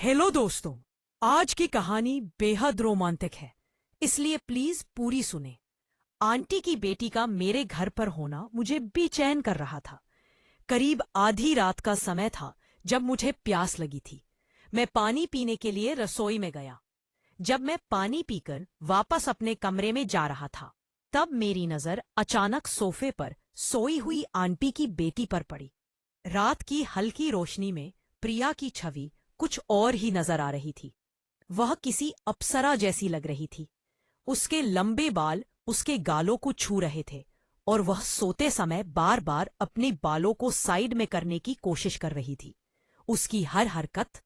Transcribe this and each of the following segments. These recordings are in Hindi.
हेलो दोस्तों। आज की कहानी बेहद रोमांटिक है, इसलिए प्लीज पूरी सुने। आंटी की बेटी का मेरे घर पर होना मुझे बेचैन कर रहा था। करीब आधी रात का समय था जब मुझे प्यास लगी थी। मैं पानी पीने के लिए रसोई में गया। जब मैं पानी पीकर वापस अपने कमरे में जा रहा था, तब मेरी नजर अचानक सोफे पर सोई हुई आंटी की बेटी पर पड़ी। रात की हल्की रोशनी में प्रिया की छवि कुछ और ही नजर आ रही थी। वह किसी अप्सरा जैसी लग रही थी। उसके लंबे बाल उसके गालों को छू रहे थे और वह सोते समय बार बार अपने बालों को साइड में करने की कोशिश कर रही थी। उसकी हर हरकत,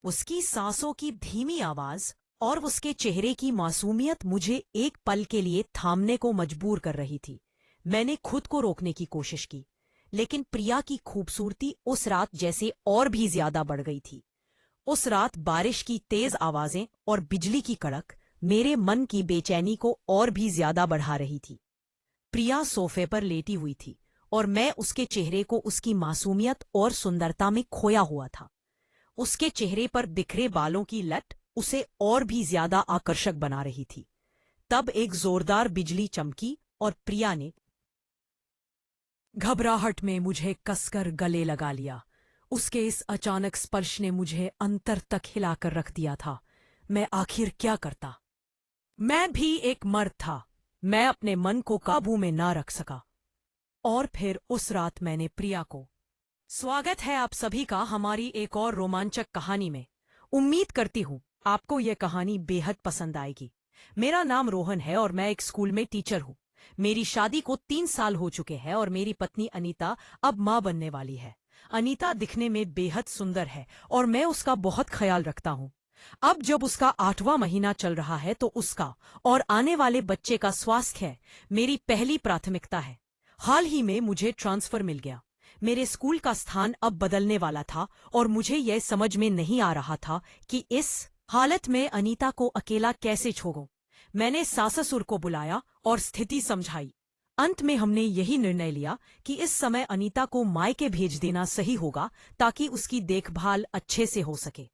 उसकी सांसों की धीमी आवाज और उसके चेहरे की मासूमियत मुझे एक पल के लिए थामने को मजबूर कर रही थी। मैंने खुद को रोकने की कोशिश की, लेकिन प्रिया की खूबसूरती उस रात जैसे और भी ज्यादा बढ़ गई थी। उस रात बारिश की तेज आवाजें और बिजली की कड़क मेरे मन की बेचैनी को और भी ज्यादा बढ़ा रही थी। प्रिया सोफे पर लेटी हुई थी और मैं उसके चेहरे को उसकी मासूमियत और सुंदरता में खोया हुआ था। उसके चेहरे पर बिखरे बालों की लट उसे और भी ज्यादा आकर्षक बना रही थी। तब एक जोरदार बिजली चमकी और प्रिया ने घबराहट में मुझे कसकर गले लगा लिया। उसके इस अचानक स्पर्श ने मुझे अंतर तक हिलाकर रख दिया था। मैं आखिर क्या करता? मैं भी एक मर्द था। मैं अपने मन को काबू में ना रख सका। और फिर उस रात मैंने प्रिया को। स्वागत है आप सभी का हमारी एक और रोमांचक कहानी में। उम्मीद करती हूँ आपको यह कहानी बेहद पसंद आएगी। मेरा नाम रोहन है और मैं एक स्कूल में टीचर हूँ। मेरी शादी को 3 साल हो चुके हैं और मेरी पत्नी अनीता अब माँ बनने वाली है। अनीता दिखने में बेहद सुंदर है और मैं उसका बहुत ख्याल रखता हूँ। अब जब उसका 8वां महीना चल रहा है तो उसका और आने वाले बच्चे का स्वास्थ्य मेरी पहली प्राथमिकता है। हाल ही में मुझे ट्रांसफर मिल गया। मेरे स्कूल का स्थान अब बदलने वाला था और मुझे यह समझ में नहीं आ रहा था कि इस हालत में अनीता को अकेला कैसे छोड़ूं। मैंने सास-ससुर को बुलाया और स्थिति समझाई। अंत में हमने यही निर्णय लिया कि इस समय अनीता को मायके भेज देना सही होगा ताकि उसकी देखभाल अच्छे से हो सके।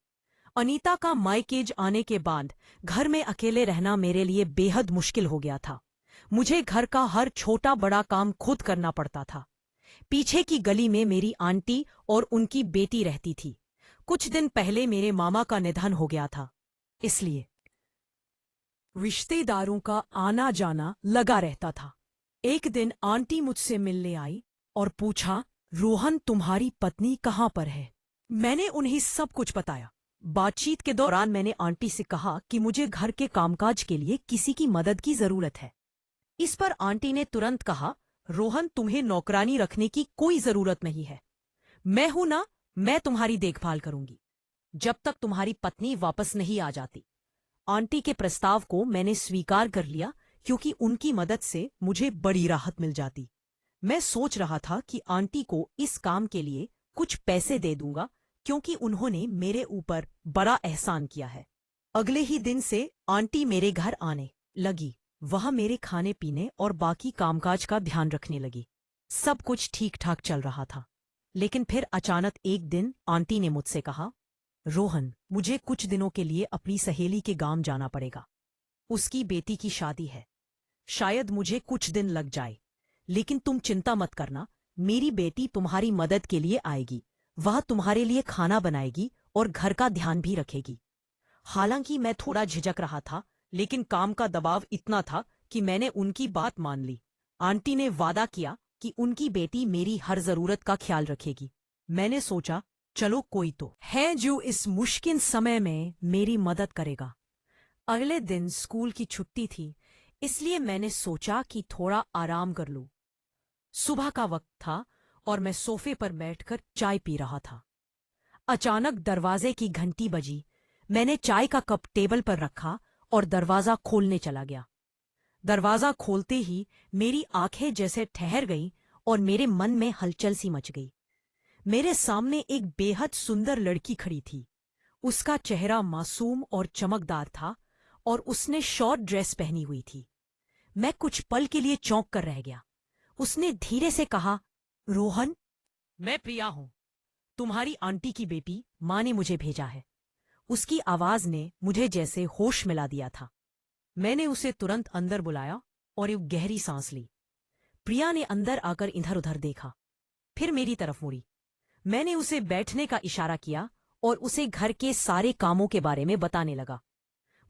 अनीता का मायकेज आने के बाद घर में अकेले रहना मेरे लिए बेहद मुश्किल हो गया था। मुझे घर का हर छोटा बड़ा काम खुद करना पड़ता था। पीछे की गली में मेरी आंटी और उनकी बेटी रहती थी। कुछ दिन पहले मेरे मामा का निधन हो गया था, इसलिए रिश्तेदारों का आना जाना लगा रहता था। एक दिन आंटी मुझसे मिलने आई और पूछा, रोहन तुम्हारी पत्नी कहाँ पर है? मैंने उन्हें सब कुछ बताया। बातचीत के दौरान मैंने आंटी से कहा कि मुझे घर के कामकाज के लिए किसी की मदद की जरूरत है। इस पर आंटी ने तुरंत कहा, रोहन तुम्हें नौकरानी रखने की कोई जरूरत नहीं है। मैं हूं ना, मैं तुम्हारी देखभाल करूंगी जब तक तुम्हारी पत्नी वापस नहीं आ जाती। आंटी के प्रस्ताव को मैंने स्वीकार कर लिया क्योंकि उनकी मदद से मुझे बड़ी राहत मिल जाती। मैं सोच रहा था कि आंटी को इस काम के लिए कुछ पैसे दे दूंगा क्योंकि उन्होंने मेरे ऊपर बड़ा एहसान किया है। अगले ही दिन से आंटी मेरे घर आने लगी। वह मेरे खाने पीने और बाकी कामकाज का ध्यान रखने लगी। सब कुछ ठीक ठाक चल रहा था, लेकिन फिर अचानक एक दिन आंटी ने मुझसे कहा, रोहन मुझे कुछ दिनों के लिए अपनी सहेली के गांव जाना पड़ेगा। उसकी बेटी की शादी है। शायद मुझे कुछ दिन लग जाए, लेकिन तुम चिंता मत करना, मेरी बेटी तुम्हारी मदद के लिए आएगी। वह तुम्हारे लिए खाना बनाएगी और घर का ध्यान भी रखेगी। हालांकि मैं थोड़ा झिझक रहा था, लेकिन काम का दबाव इतना था कि मैंने उनकी बात मान ली। आंटी ने वादा किया कि उनकी बेटी मेरी हर जरूरत का ख्याल रखेगी। मैंने सोचा, चलो कोई तो है जो इस मुश्किल समय में मेरी मदद करेगा। अगले दिन स्कूल की छुट्टी थी, इसलिए मैंने सोचा कि थोड़ा आराम कर लूं। सुबह का वक्त था और मैं सोफे पर बैठकर चाय पी रहा था। अचानक दरवाजे की घंटी बजी। मैंने चाय का कप टेबल पर रखा और दरवाजा खोलने चला गया। दरवाजा खोलते ही मेरी आंखें जैसे ठहर गईं और मेरे मन में हलचल सी मच गई। मेरे सामने एक बेहद सुंदर लड़की खड़ी थी। उसका चेहरा मासूम और चमकदार था और उसने शॉर्ट ड्रेस पहनी हुई थी। मैं कुछ पल के लिए चौंक कर रह गया। उसने धीरे से कहा, रोहन, मैं प्रिया हूं, तुम्हारी आंटी की बेटी। माँ ने मुझे भेजा है। उसकी आवाज ने मुझे जैसे होश मिला दिया था। मैंने उसे तुरंत अंदर बुलाया और एक गहरी सांस ली। प्रिया ने अंदर आकर इधर उधर देखा, फिर मेरी तरफ मुड़ी। मैंने उसे बैठने का इशारा किया और उसे घर के सारे कामों के बारे में बताने लगा।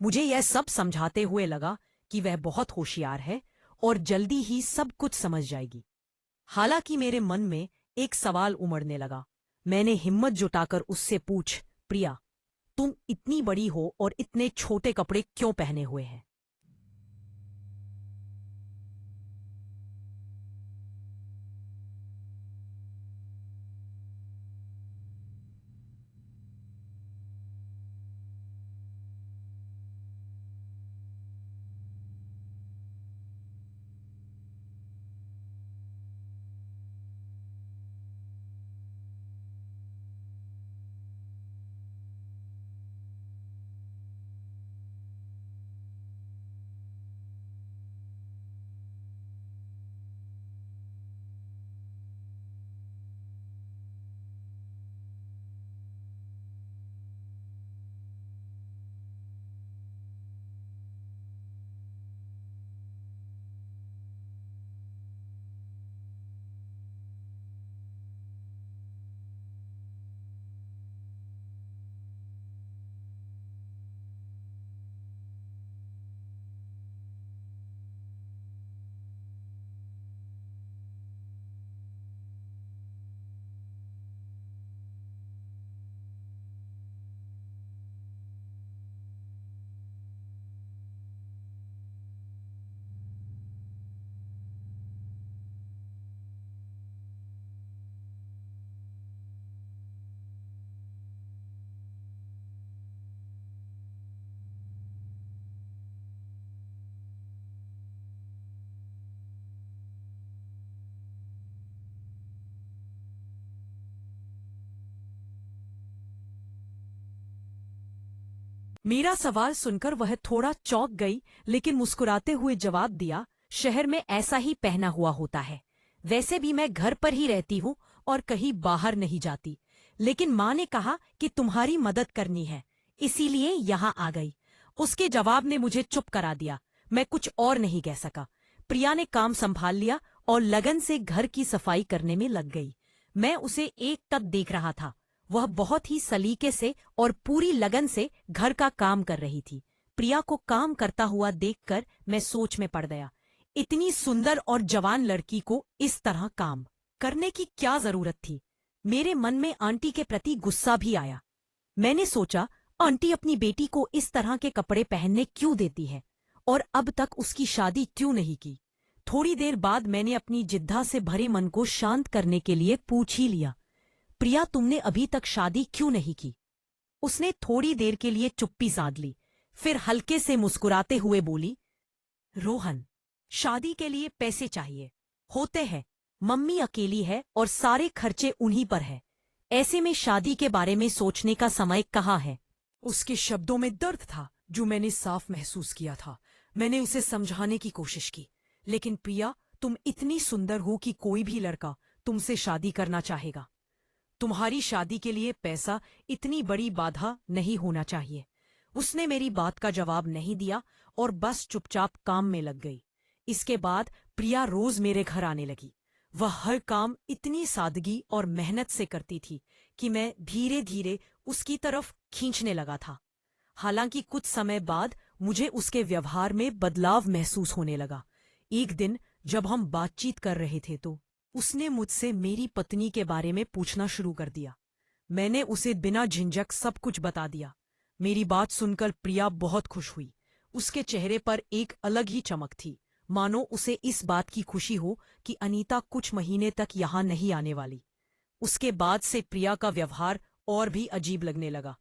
मुझे यह सब समझाते हुए लगा कि वह बहुत होशियार है और जल्दी ही सब कुछ समझ जाएगी। हालांकि मेरे मन में एक सवाल उमड़ने लगा। मैंने हिम्मत जुटाकर उससे पूछ, प्रिया, तुम इतनी बड़ी हो और इतने छोटे कपड़े क्यों पहने हुए हैं? मेरा सवाल सुनकर वह थोड़ा चौंक गई, लेकिन मुस्कुराते हुए जवाब दिया, शहर में ऐसा ही पहना हुआ होता है। वैसे भी मैं घर पर ही रहती हूँ और कहीं बाहर नहीं जाती, लेकिन माँ ने कहा कि तुम्हारी मदद करनी है, इसीलिए यहाँ आ गई। उसके जवाब ने मुझे चुप करा दिया। मैं कुछ और नहीं कह सका। प्रिया ने काम संभाल लिया और लगन से घर की सफाई करने में लग गई। मैं उसे एकटक देख रहा था। वह बहुत ही सलीके से और पूरी लगन से घर का काम कर रही थी। प्रिया को काम करता हुआ देखकर मैं सोच में पड़ गया। इतनी सुंदर और जवान लड़की को इस तरह काम करने की क्या जरूरत थी? मेरे मन में आंटी के प्रति गुस्सा भी आया। मैंने सोचा, आंटी अपनी बेटी को इस तरह के कपड़े पहनने क्यों देती है और अब तक उसकी शादी क्यों नहीं की? थोड़ी देर बाद मैंने अपनी जिद्दा से भरे मन को शांत करने के लिए पूछ ही लिया, प्रिया, तुमने अभी तक शादी क्यों नहीं की? उसने थोड़ी देर के लिए चुप्पी साध ली, फिर हल्के से मुस्कुराते हुए बोली, रोहन, शादी के लिए पैसे चाहिए होते हैं। मम्मी अकेली है और सारे खर्चे उन्हीं पर है। ऐसे में शादी के बारे में सोचने का समय कहाँ है? उसके शब्दों में दर्द था जो मैंने साफ महसूस किया था। मैंने उसे समझाने की कोशिश की, लेकिन प्रिया, तुम इतनी सुंदर हो कि कोई भी लड़का तुमसे शादी करना चाहेगा। तुम्हारी शादी के लिए पैसा इतनी बड़ी बाधा नहीं होना चाहिए। उसने मेरी बात का जवाब नहीं दिया और बस चुपचाप काम में लग गई। इसके बाद प्रिया रोज मेरे घर आने लगी। वह हर काम इतनी सादगी और मेहनत से करती थी कि मैं धीरे धीरे उसकी तरफ खींचने लगा था। हालांकि कुछ समय बाद मुझे उसके व्यवहार में बदलाव महसूस होने लगा। एक दिन जब हम बातचीत कर रहे थे तो उसने मुझसे मेरी पत्नी के बारे में पूछना शुरू कर दिया। मैंने उसे बिना झिझक सब कुछ बता दिया। मेरी बात सुनकर प्रिया बहुत खुश हुई। उसके चेहरे पर एक अलग ही चमक थी, मानो उसे इस बात की खुशी हो कि अनीता कुछ महीने तक यहाँ नहीं आने वाली। उसके बाद से प्रिया का व्यवहार और भी अजीब लगने लगा।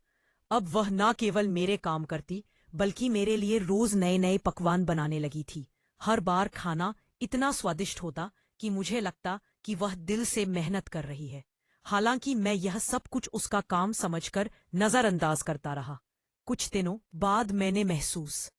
अब वह न केवल मेरे काम करती, बल्कि मेरे लिए रोज नए नए पकवान बनाने लगी थी। हर बार खाना इतना स्वादिष्ट होता कि मुझे लगता कि वह दिल से मेहनत कर रही है। हालांकि मैं यह सब कुछ उसका काम समझकर नजरअंदाज करता रहा। कुछ दिनों बाद मैंने महसूस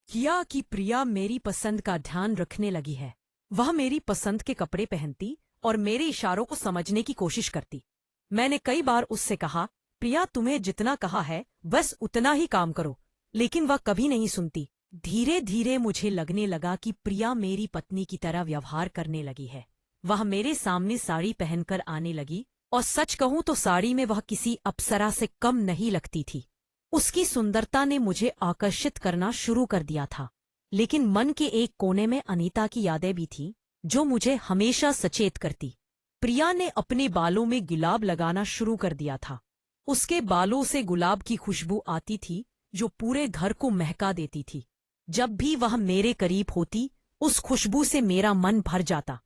किया कि प्रिया मेरी पसंद का ध्यान रखने लगी है। वह मेरी पसंद के कपड़े पहनती और मेरे इशारों को समझने की कोशिश करती। मैंने कई बार उससे कहा प्रिया, तुम्हें जितना कहा है बस उतना ही काम करो, लेकिन वह कभी नहीं सुनती। धीरे धीरे मुझे लगने लगा कि प्रिया मेरी पत्नी की तरह व्यवहार करने लगी है। वह मेरे सामने साड़ी पहनकर आने लगी, और सच कहूं तो साड़ी में वह किसी अप्सरा से कम नहीं लगती थी। उसकी सुंदरता ने मुझे आकर्षित करना शुरू कर दिया था, लेकिन मन के एक कोने में अनीता की यादें भी थीं, जो मुझे हमेशा सचेत करती। प्रिया ने अपने बालों में गुलाब लगाना शुरू कर दिया था। उसके बालों से गुलाब की खुशबू आती थी, जो पूरे घर को महका देती थी। जब भी वह मेरे करीब होती, उस खुशबू से मेरा मन भर जाता।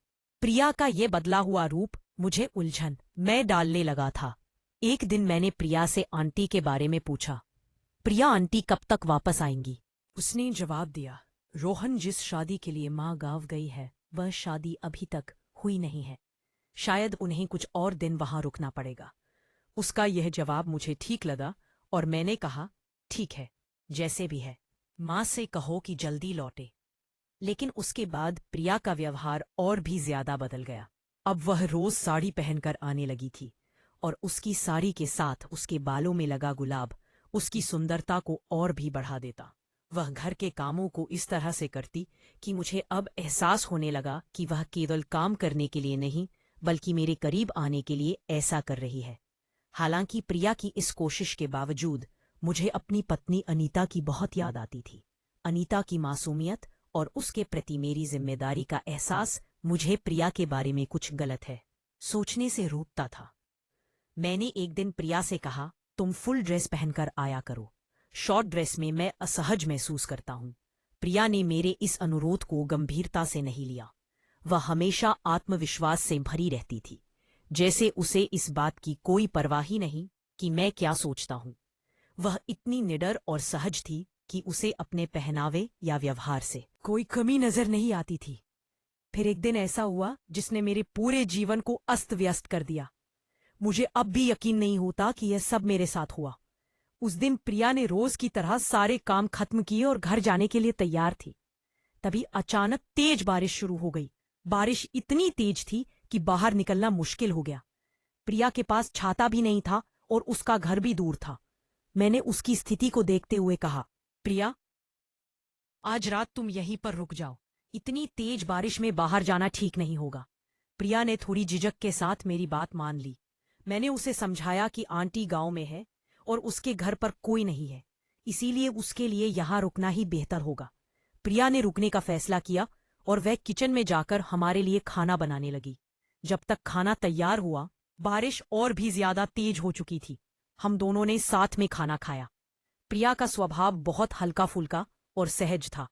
प्रिया का ये बदला हुआ रूप मुझे उलझन में डालने लगा था। एक दिन मैंने प्रिया से आंटी के बारे में पूछा, प्रिया आंटी कब तक वापस आएंगी? उसने जवाब दिया, रोहन जिस शादी के लिए माँ गाँव गई है, वह शादी अभी तक हुई नहीं है। शायद उन्हें कुछ और दिन वहां रुकना पड़ेगा। उसका यह जवाब मुझे ठीक लगा, और मैंने कहा, ठीक है, जैसे भी है, माँ से कहो कि जल्दी लौटे। लेकिन उसके बाद प्रिया का व्यवहार और भी ज्यादा बदल गया। अब वह रोज साड़ी पहनकर आने लगी थी, और उसकी साड़ी के साथ उसके बालों में लगा गुलाब उसकी सुंदरता को और भी बढ़ा देता। वह घर के कामों को इस तरह से करती कि मुझे अब एहसास होने लगा कि वह केवल काम करने के लिए नहीं, बल्कि मेरे करीब आने के लिए ऐसा कर रही है। हालांकि प्रिया की इस कोशिश के बावजूद मुझे अपनी पत्नी अनीता की बहुत याद आती थी। अनीता की मासूमियत और उसके प्रति मेरी जिम्मेदारी का एहसास मुझे प्रिया के बारे में कुछ गलत है सोचने से रोकता था। मैंने एक दिन प्रिया से कहा, तुम फुल ड्रेस पहनकर आया करो, शॉर्ट ड्रेस में मैं असहज महसूस करता हूं। प्रिया ने मेरे इस अनुरोध को गंभीरता से नहीं लिया। वह हमेशा आत्मविश्वास से भरी रहती थी, जैसे उसे इस बात की कोई परवाह ही नहीं कि मैं क्या सोचता हूं। वह इतनी निडर और सहज थी कि उसे अपने पहनावे या व्यवहार से कोई कमी नजर नहीं आती थी। फिर एक दिन ऐसा हुआ जिसने मेरे पूरे जीवन को अस्त व्यस्त कर दिया। मुझे अब भी यकीन नहीं होता कि यह सब मेरे साथ हुआ। उस दिन प्रिया ने रोज की तरह सारे काम खत्म किए और घर जाने के लिए तैयार थी। तभी अचानक तेज बारिश शुरू हो गई। बारिश इतनी तेज थी कि बाहर निकलना मुश्किल हो गया। प्रिया के पास छाता भी नहीं था और उसका घर भी दूर था। मैंने उसकी स्थिति को देखते हुए कहा, प्रिया, आज रात तुम यहीं पर रुक जाओ। इतनी तेज बारिश में बाहर जाना ठीक नहीं होगा। प्रिया ने थोड़ी झिझक के साथ मेरी बात मान ली। मैंने उसे समझाया कि आंटी गांव में है और उसके घर पर कोई नहीं है, इसीलिए उसके लिए यहां रुकना ही बेहतर होगा। प्रिया ने रुकने का फैसला किया और वह किचन में जाकर हमारे लिए खाना बनाने लगी। जब तक खाना तैयार हुआ, बारिश और भी ज्यादा तेज हो चुकी थी। हम दोनों ने साथ में खाना खाया। प्रिया का स्वभाव बहुत हल्का फुल्का और सहज था,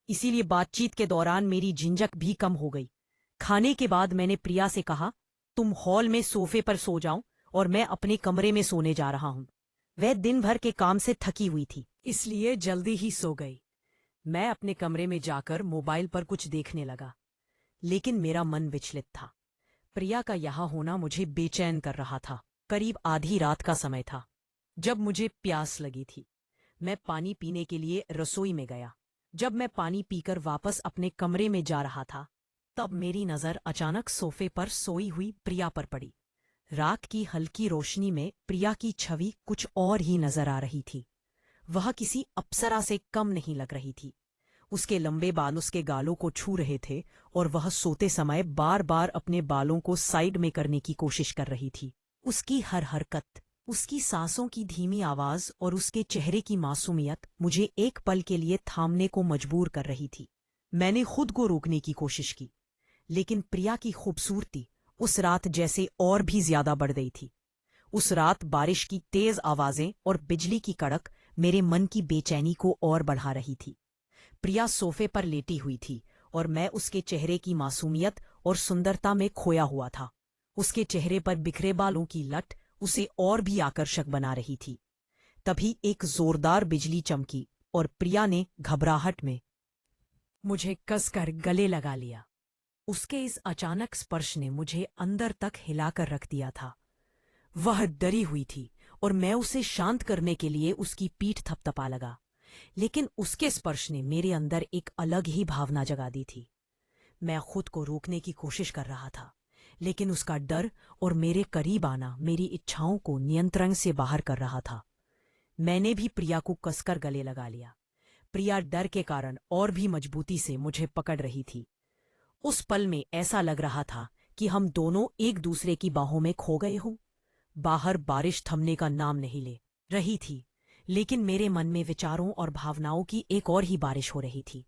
इसीलिए बातचीत के दौरान मेरी झिंझक भी कम हो गई। खाने के बाद मैंने प्रिया से कहा, तुम हॉल में सोफे पर सो जाओ और मैं अपने कमरे में सोने जा रहा हूं। वह दिन भर के काम से थकी हुई थी, इसलिए जल्दी ही सो गई। मैं अपने कमरे में जाकर मोबाइल पर कुछ देखने लगा, लेकिन मेरा मन विचलित था। प्रिया का यहाँ होना मुझे बेचैन कर रहा था। करीब आधी रात का समय था, जब मुझे प्यास लगी थी। मैं पानी पीने के लिए रसोई में गया। जब मैं पानी पीकर वापस अपने कमरे में जा रहा था, तब मेरी नजर अचानक सोफे पर सोई हुई प्रिया पर पड़ी। रात की हल्की रोशनी में प्रिया की छवि कुछ और ही नजर आ रही थी। वह किसी अप्सरा से कम नहीं लग रही थी। उसके लंबे बाल उसके गालों को छू रहे थे और वह सोते समय बार बार अपने बालों को साइड में करने की कोशिश कर रही थी। उसकी हर हरकत, उसकी सांसों की धीमी आवाज और उसके चेहरे की मासूमियत मुझे एक पल के लिए थामने को मजबूर कर रही थी। मैंने खुद को रोकने की कोशिश की, लेकिन प्रिया की खूबसूरती उस रात जैसे और भी ज्यादा बढ़ गई थी। उस रात बारिश की तेज आवाजें और बिजली की कड़क मेरे मन की बेचैनी को और बढ़ा रही थी। प्रिया सोफे पर लेटी हुई थी और मैं उसके चेहरे की मासूमियत और सुंदरता में खोया हुआ था। उसके चेहरे पर बिखरे बालों की लट उसे और भी आकर्षक बना रही थी। तभी एक जोरदार बिजली चमकी और प्रिया ने घबराहट में मुझे कसकर गले लगा लिया। उसके इस अचानक स्पर्श ने मुझे अंदर तक हिलाकर रख दिया था। वह डरी हुई थी और मैं उसे शांत करने के लिए उसकी पीठ थपथपा लगा, लेकिन उसके स्पर्श ने मेरे अंदर एक अलग ही भावना जगा दी थी। मैं खुद को रोकने की कोशिश कर रहा था, लेकिन उसका डर और मेरे करीब आना मेरी इच्छाओं को नियंत्रण से बाहर कर रहा था। मैंने भी प्रिया को कसकर गले लगा लिया। प्रिया डर के कारण और भी मजबूती से मुझे पकड़ रही थी। उस पल में ऐसा लग रहा था कि हम दोनों एक दूसरे की बाहों में खो गए हों। बाहर बारिश थमने का नाम नहीं ले रही थी, लेकिन मेरे मन में विचारों और भावनाओं की एक और ही बारिश हो रही थी।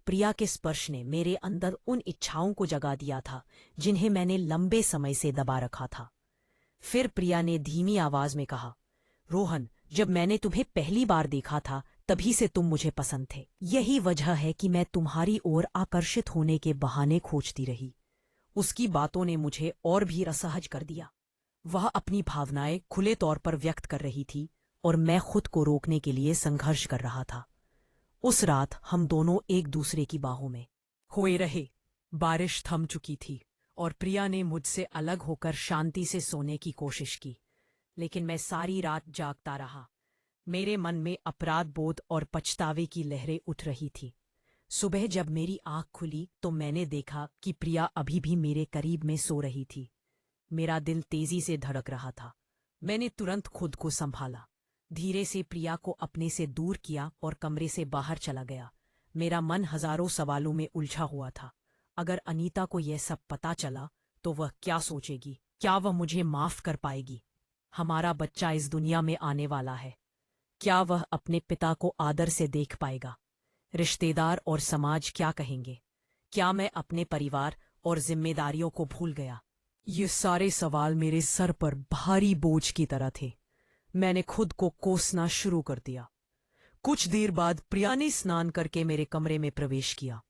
प्रिया के स्पर्श ने मेरे अंदर उन इच्छाओं को जगा दिया था जिन्हें मैंने लंबे समय से दबा रखा था। फिर प्रिया ने धीमी आवाज में कहा, रोहन, जब मैंने तुम्हें पहली बार देखा था तभी से तुम मुझे पसंद थे। यही वजह है कि मैं तुम्हारी ओर आकर्षित होने के बहाने खोजती रही। उसकी बातों ने मुझे और भी असहज कर दिया। वह अपनी भावनाएं खुले तौर पर व्यक्त कर रही थी और मैं खुद को रोकने के लिए संघर्ष कर रहा था। उस रात हम दोनों एक दूसरे की बाहों में खोए रहे। बारिश थम चुकी थी और प्रिया ने मुझसे अलग होकर शांति से सोने की कोशिश की, लेकिन मैं सारी रात जागता रहा। मेरे मन में अपराध बोध और पछतावे की लहरें उठ रही थी। सुबह जब मेरी आंख खुली तो मैंने देखा कि प्रिया अभी भी मेरे करीब में सो रही थी। मेरा दिल तेजी से धड़क रहा था। मैंने तुरंत खुद को संभाला, धीरे से प्रिया को अपने से दूर किया और कमरे से बाहर चला गया। मेरा मन हजारों सवालों में उलझा हुआ था। अगर अनीता को यह सब पता चला तो वह क्या सोचेगी? क्या वह मुझे माफ कर पाएगी? हमारा बच्चा इस दुनिया में आने वाला है। क्या वह अपने पिता को आदर से देख पाएगा? रिश्तेदार और समाज क्या कहेंगे? क्या मैं अपने परिवार और जिम्मेदारियों को भूल गया? ये सारे सवाल मेरे सर पर भारी बोझ की तरह थे। मैंने खुद को कोसना शुरू कर दिया। कुछ देर बाद प्रिया ने स्नान करके मेरे कमरे में प्रवेश किया।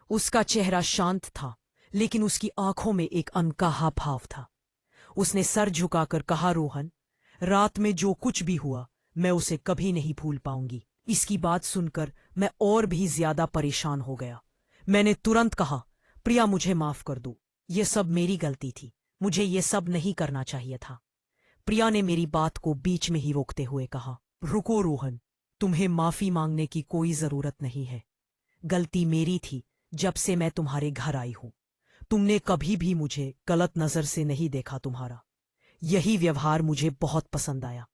उसका चेहरा शांत था, लेकिन उसकी आंखों में एक अनकहा भाव था। उसने सर झुकाकर कहा, रोहन, रात में जो कुछ भी हुआ मैं उसे कभी नहीं भूल पाऊंगी। इसकी बात सुनकर मैं और भी ज्यादा परेशान हो गया। मैंने तुरंत कहा, प्रिया, मुझे माफ कर दो। ये सब मेरी गलती थी। मुझे ये सब नहीं करना चाहिए था। प्रिया ने मेरी बात को बीच में ही रोकते हुए कहा, रुको रोहन, तुम्हें माफी मांगने की कोई जरूरत नहीं है। गलती मेरी थी। जब से मैं तुम्हारे घर आई हूं तुमने कभी भी मुझे गलत नजर से नहीं देखा। तुम्हारा यही व्यवहार मुझे बहुत पसंद आया।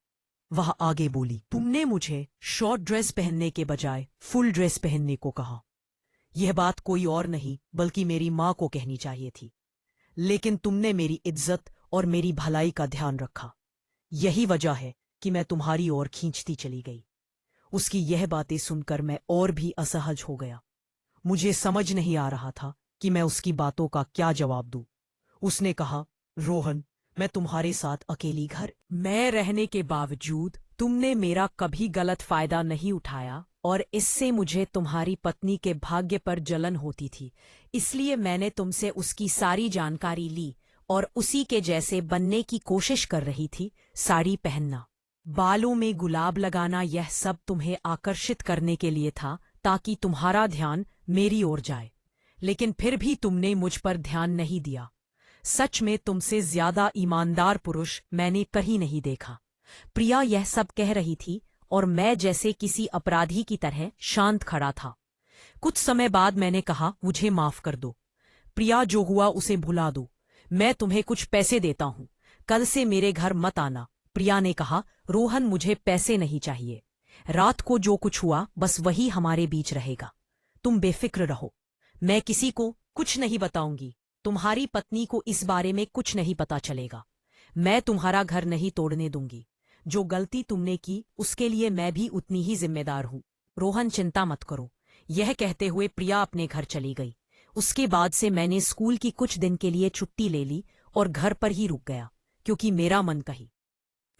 वह आगे बोली, तुमने मुझे शॉर्ट ड्रेस पहनने के बजाय फुल ड्रेस पहनने को कहा। यह बात कोई और नहीं बल्कि मेरी मां को कहनी चाहिए थी, लेकिन तुमने मेरी इज्जत और मेरी भलाई का ध्यान रखा। यही वजह है कि मैं तुम्हारी ओर खींचती चली गई। उसकी यह बातें सुनकर मैं और भी असहज हो गया। मुझे समझ नहीं आ रहा था कि मैं उसकी बातों का क्या जवाब दूं। उसने कहा, रोहन, मैं तुम्हारे साथ अकेली घर में रहने के बावजूद तुमने मेरा कभी गलत फायदा नहीं उठाया और इससे मुझे तुम्हारी पत्नी के भाग्य पर जलन होती थी। इसलिए मैंने तुमसे उसकी सारी जानकारी ली और उसी के जैसे बनने की कोशिश कर रही थी। साड़ी पहनना, बालों में गुलाब लगाना, यह सब तुम्हें आकर्षित करने के लिए था ताकि तुम्हारा ध्यान मेरी ओर जाए। लेकिन फिर भी तुमने मुझ पर ध्यान नहीं दिया। सच में तुमसे ज्यादा ईमानदार पुरुष मैंने कहीं नहीं देखा। प्रिया यह सब कह रही थी और मैं जैसे किसी अपराधी की तरह शांत खड़ा था। कुछ समय बाद मैंने कहा, मुझे माफ कर दो प्रिया, जो हुआ उसे भुला दो। मैं तुम्हें कुछ पैसे देता हूं, कल से मेरे घर मत आना। प्रिया ने कहा, रोहन, मुझे पैसे नहीं चाहिए। रात को जो कुछ हुआ बस वही हमारे बीच रहेगा। तुम बेफिक्र रहो, मैं किसी को कुछ नहीं बताऊंगी। तुम्हारी पत्नी को इस बारे में कुछ नहीं पता चलेगा। मैं तुम्हारा घर नहीं तोड़ने दूंगी। जो गलती तुमने की उसके लिए मैं भी उतनी ही जिम्मेदार हूं। रोहन, चिंता मत करो। यह कहते हुए प्रिया अपने घर चली गई। उसके बाद से मैंने स्कूल की कुछ दिन के लिए छुट्टी ले ली और घर पर ही रुक गया, क्योंकि मेरा मन कहीं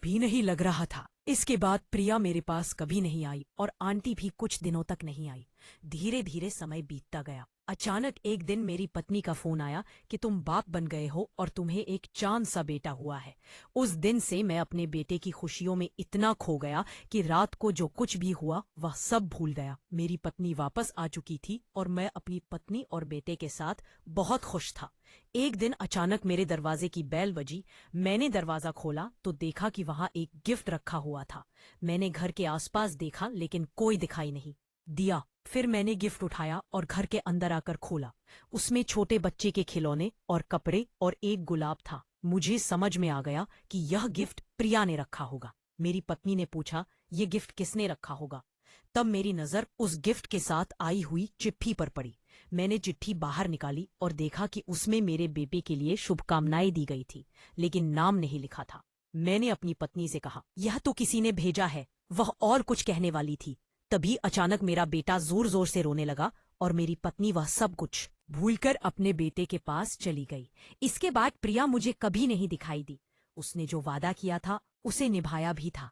भी नहीं लग रहा था। इसके बाद प्रिया मेरे पास कभी नहीं आई और आंटी भी कुछ दिनों तक नहीं आई। धीरे धीरे समय बीतता गया। अचानक एक दिन मेरी पत्नी का फोन आया कि तुम बाप बन गए हो और तुम्हें एक चांद सा बेटा हुआ है। उस दिन से मैं अपने बेटे की खुशियों में इतना खो गया कि रात को जो कुछ भी हुआ वह सब भूल गया। मेरी पत्नी वापस आ चुकी थी और मैं अपनी पत्नी और बेटे के साथ बहुत खुश था। एक दिन अचानक मेरे दरवाजे की बेल बजी। मैंने दरवाजा खोला तो देखा कि वहां एक गिफ्ट रखा हुआ था। मैंने घर के आसपास देखा लेकिन कोई दिखाई नहीं दिया। फिर मैंने गिफ्ट उठाया और घर के अंदर आकर खोला। उसमें छोटे बच्चे के खिलौने और कपड़े और एक गुलाब था। मुझे समझ में आ गया कि यह गिफ्ट प्रिया ने रखा होगा। मेरी पत्नी ने पूछा, ये गिफ्ट किसने रखा होगा? तब मेरी नजर उस गिफ्ट के साथ आई हुई चिट्ठी पर पड़ी। मैंने चिट्ठी बाहर निकाली और देखा कि उसमें मेरे बेटे के लिए शुभकामनाएं दी गई थी, लेकिन नाम नहीं लिखा था। मैंने अपनी पत्नी से कहा, यह तो किसी ने भेजा है। वह और कुछ कहने वाली थी, तभी अचानक मेरा बेटा जोर जोर से रोने लगा और मेरी पत्नी वह सब कुछ भूलकर अपने बेटे के पास चली गई। इसके बाद प्रिया मुझे कभी नहीं दिखाई दी। उसने जो वादा किया था उसे निभाया भी था।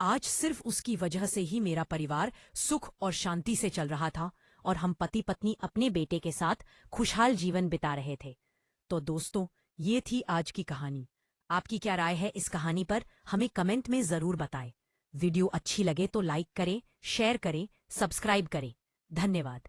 आज सिर्फ उसकी वजह से ही मेरा परिवार सुख और शांति से चल रहा था और हम पति पत्नी अपने बेटे के साथ खुशहाल जीवन बिता रहे थे। तो दोस्तों, ये थी आज की कहानी। आपकी क्या राय है इस कहानी पर, हमें कमेंट में जरूर बताएं। वीडियो अच्छी लगे तो लाइक करें, शेयर करें, सब्सक्राइब करें। धन्यवाद।